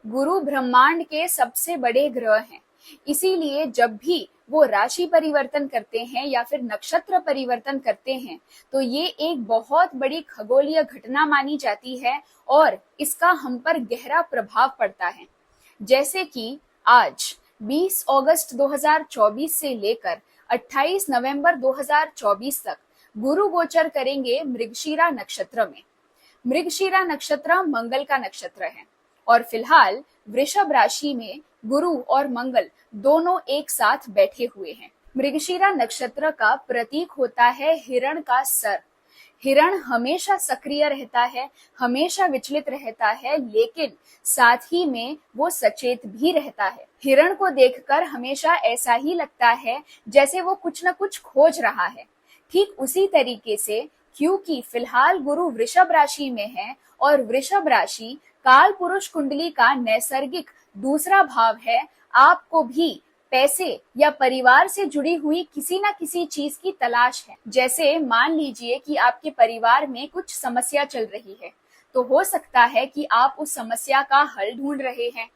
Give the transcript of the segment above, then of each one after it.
गुरु ब्रह्मांड के सबसे बड़े ग्रह हैं। इसीलिए जब भी वो राशि परिवर्तन करते हैं या फिर नक्षत्र परिवर्तन करते हैं तो ये एक बहुत बड़ी खगोलीय घटना मानी जाती है और इसका हम पर गहरा प्रभाव पड़ता है। जैसे कि आज 20 अगस्त 2024 से लेकर 28 नवंबर 2024 तक गुरु गोचर करेंगे मृगशिरा नक्षत्र में। मृगशिरा नक्षत्र मंगल का नक्षत्र है और फिलहाल वृषभ राशि में गुरु और मंगल दोनों एक साथ बैठे हुए हैं। मृगशिरा नक्षत्र का प्रतीक होता है हिरण का सर। हिरण हमेशा सक्रिय रहता है, हमेशा विचलित रहता है, लेकिन साथ ही में वो सचेत भी रहता है। हिरण को देखकर हमेशा ऐसा ही लगता है जैसे वो कुछ न कुछ खोज रहा है। ठीक उसी तरीके से क्योंकि फिलहाल गुरु वृषभ राशि में है और वृषभ राशि काल पुरुष कुंडली का नैसर्गिक दूसरा भाव है, आपको भी पैसे या परिवार से जुड़ी हुई किसी न किसी चीज की तलाश है। जैसे मान लीजिए कि आपके परिवार में कुछ समस्या चल रही है, तो हो सकता है कि आप उस समस्या का हल ढूंढ रहे हैं।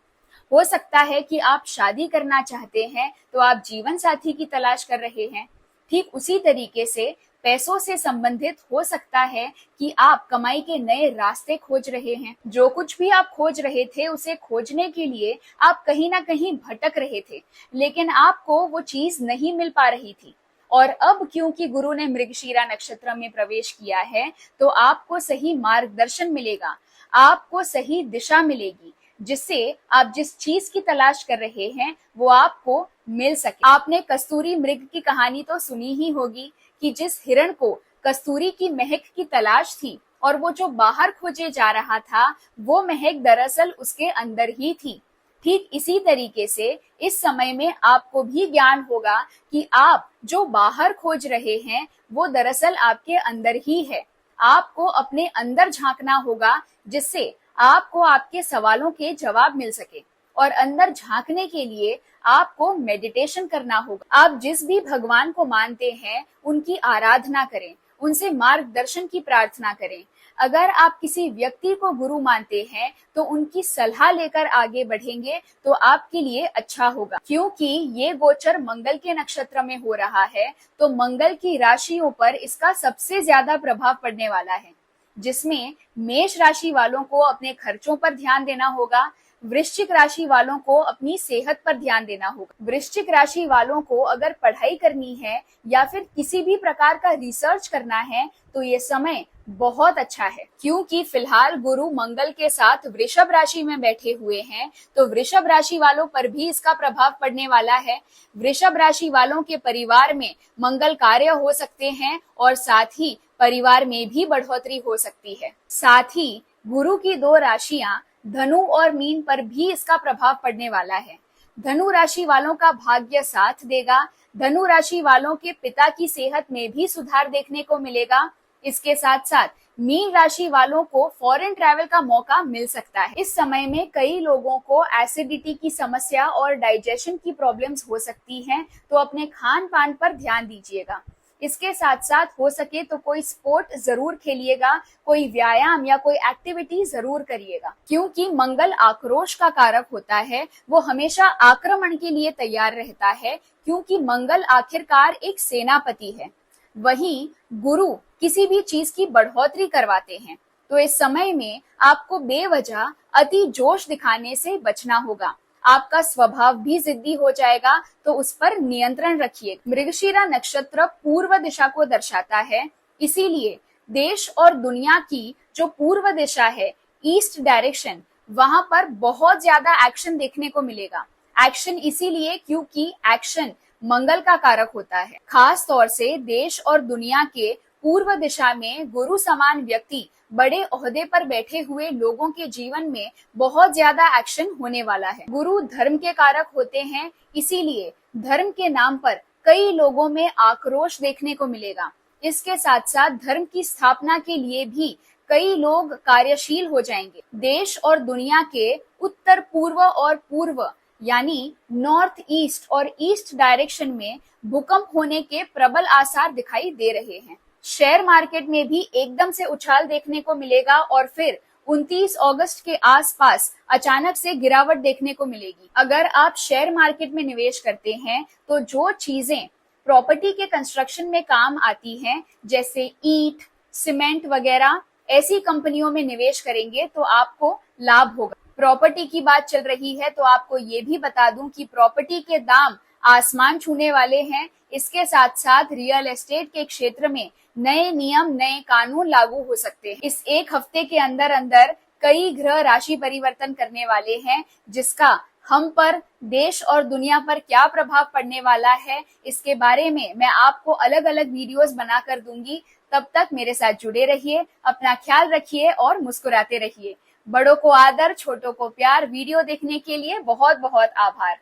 हो सकता है कि आप शादी करना चाहते हैं तो आप जीवन साथी की तलाश कर रहे हैं। ठीक उसी तरीके से पैसों से संबंधित हो सकता है कि आप कमाई के नए रास्ते खोज रहे हैं। जो कुछ भी आप खोज रहे थे उसे खोजने के लिए आप कहीं ना कहीं भटक रहे थे, लेकिन आपको वो चीज नहीं मिल पा रही थी। और अब क्योंकि गुरु ने मृगशिरा नक्षत्र में प्रवेश किया है तो आपको सही मार्गदर्शन मिलेगा, आपको सही दिशा मिलेगी, जिससे आप जिस चीज की तलाश कर रहे हैं वो आपको मिल सके। आपने कस्तूरी मृग की कहानी तो सुनी ही होगी कि जिस हिरण को कस्तूरी की महक की तलाश थी और वो जो बाहर खोजे जा रहा था वो महक दरअसल उसके अंदर ही थी। ठीक इसी तरीके से इस समय में आपको भी ज्ञान होगा कि आप जो बाहर खोज रहे हैं वो दरअसल आपके अंदर ही है। आपको अपने अंदर झांकना होगा जिससे आपको आपके सवालों के जवाब मिल सके। और अंदर झांकने के लिए आपको मेडिटेशन करना होगा। आप जिस भी भगवान को मानते हैं उनकी आराधना करें, उनसे मार्गदर्शन की प्रार्थना करें। अगर आप किसी व्यक्ति को गुरु मानते हैं तो उनकी सलाह लेकर आगे बढ़ेंगे तो आपके लिए अच्छा होगा। क्योंकि ये गोचर मंगल के नक्षत्र में हो रहा है तो मंगल की राशियों पर इसका सबसे ज्यादा प्रभाव पड़ने वाला है, जिसमें मेष राशि वालों को अपने खर्चों पर ध्यान देना होगा, वृश्चिक राशि वालों को अपनी सेहत पर ध्यान देना होगा। वृश्चिक राशि वालों को अगर पढ़ाई करनी है या फिर किसी भी प्रकार का रिसर्च करना है तो ये समय बहुत अच्छा है। क्योंकि फिलहाल गुरु मंगल के साथ वृषभ राशि में बैठे हुए हैं तो वृषभ राशि वालों पर भी इसका प्रभाव पड़ने वाला है। वृषभ राशि वालों के परिवार में मंगल कार्य हो सकते हैं और साथ ही परिवार में भी बढ़ोतरी हो सकती है। साथ ही गुरु की दो राशियां धनु और मीन पर भी इसका प्रभाव पड़ने वाला है। धनु राशि वालों का भाग्य साथ देगा। धनु राशि वालों के पिता की सेहत में भी सुधार देखने को मिलेगा। इसके साथ साथ मीन राशि वालों को फॉरेन ट्रैवल का मौका मिल सकता है। इस समय में कई लोगों को एसिडिटी की समस्या और डाइजेशन की प्रॉब्लम्स हो सकती हैं, तो अपने खान पान पर ध्यान दीजिएगा। इसके साथ साथ हो सके तो कोई स्पोर्ट जरूर खेलिएगा, कोई व्यायाम या कोई एक्टिविटी जरूर करिएगा। क्योंकि मंगल आक्रोश का कारक होता है, वो हमेशा आक्रमण के लिए तैयार रहता है, क्योंकि मंगल आखिरकार एक सेनापति है। वहीं गुरु किसी भी चीज की बढ़ोतरी करवाते हैं। तो इस समय में आपको बेवजह अति जोश दिखाने से बचना होगा। आपका स्वभाव भी जिद्दी हो जाएगा, तो उस पर नियंत्रण रखिए। मृगशिरा नक्षत्र पूर्व दिशा को दर्शाता है, इसीलिए देश और दुनिया की जो पूर्व दिशा है, ईस्ट डायरेक्शन, वहां पर बहुत ज्यादा एक्शन देखने को मिलेगा। एक्शन इसीलिए क्योंकि एक्शन मंगल का कारक होता है। खास तौर से देश और दुनिया के पूर्व दिशा में गुरु समान व्यक्ति, बड़े ओहदे पर बैठे हुए लोगों के जीवन में बहुत ज्यादा एक्शन होने वाला है। गुरु धर्म के कारक होते हैं, इसीलिए धर्म के नाम पर कई लोगों में आक्रोश देखने को मिलेगा। इसके साथ साथ धर्म की स्थापना के लिए भी कई लोग कार्यशील हो जाएंगे। देश और दुनिया के उत्तर पूर्व और पूर्व यानी नॉर्थ ईस्ट और ईस्ट डायरेक्शन में भूकंप होने के प्रबल आसार दिखाई दे रहे हैं। शेयर मार्केट में भी एकदम से उछाल देखने को मिलेगा और फिर 29 अगस्त के आसपास अचानक से गिरावट देखने को मिलेगी। अगर आप शेयर मार्केट में निवेश करते हैं तो जो चीजें प्रॉपर्टी के कंस्ट्रक्शन में काम आती हैं, जैसे ईंट, सीमेंट वगैरह, ऐसी कंपनियों में निवेश करेंगे तो आपको लाभ होगा। प्रॉपर्टी की बात चल रही है तो आपको ये भी बता दूं कि प्रॉपर्टी के दाम आसमान छूने वाले हैं। इसके साथ साथ रियल एस्टेट के क्षेत्र में नए नियम, नए कानून लागू हो सकते हैं। इस एक हफ्ते के अंदर अंदर कई ग्रह राशि परिवर्तन करने वाले हैं, जिसका हम पर, देश और दुनिया पर क्या प्रभाव पड़ने वाला है, इसके बारे में मैं आपको अलग अलग वीडियोस बनाकर दूंगी। तब तक मेरे साथ जुड़े रहिए, अपना ख्याल रखिए और मुस्कुराते रहिए। बड़ों को आदर, छोटों को प्यार। वीडियो देखने के लिए बहुत बहुत आभार।